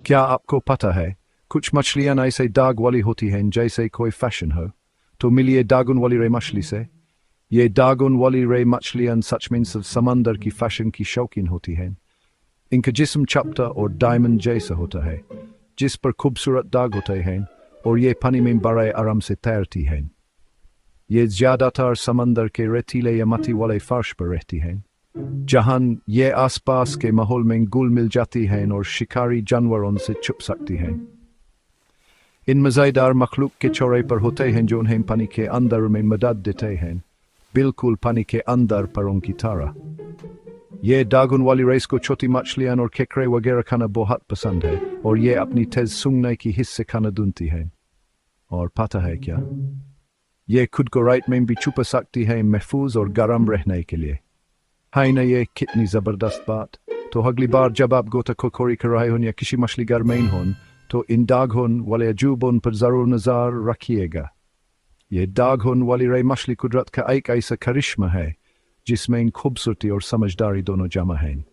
क्या आपको पता है, कुछ मछलियां ऐसे दाग वाली होती हैं जैसे कोई फैशन हो। तो मिलिए दागुन वाली रे मछली से। ये दागुन वाली रे मछलियां सच में समंदर की फैशन की शौकीन होती हैं। इनका जिस्म चपटा और डायमंड जैसा होता है, जिस पर खूबसूरत दाग होते हैं, और ये पानी में बड़े आराम से तैरती हैं। ये ज्यादातर समंदर के रेतीले या मट्टी वाले फर्श पर रहती हैं, जहां ये आसपास के माहौल में घुल मिल जाती हैं और शिकारी जानवरों से छुप सकती हैं। इन मज़ेदार मखलूक के चौड़े पर होते हैं जो उन्हें पानी के अंदर में मदद देते हैं, बिल्कुल पानी के अंदर परों की तरह। ये दागुन वाली रेस को छोटी मछलियां और केकड़े वगैरह खाना बहुत पसंद है, और ये अपनी तेज सूंघने की हिस्से खाना ढूंढती हैं। और पता है क्या, ये खुद को रात में भी छुपा सकती है महफूज और गर्म रहने के लिए। है ना ये कितनी जबरदस्त बात। तो अगली बार जब आप गोताखोरी कर रहे हो या किसी मछली घर में हो, तो इन दागुन वाले अजूबों पर जरूर नजर रखिएगा। ये दागुन वाली रे मछली कुदरत का एक ऐसा करिश्मा है जिसमें खूबसूरती और समझदारी दोनों जमा हैं।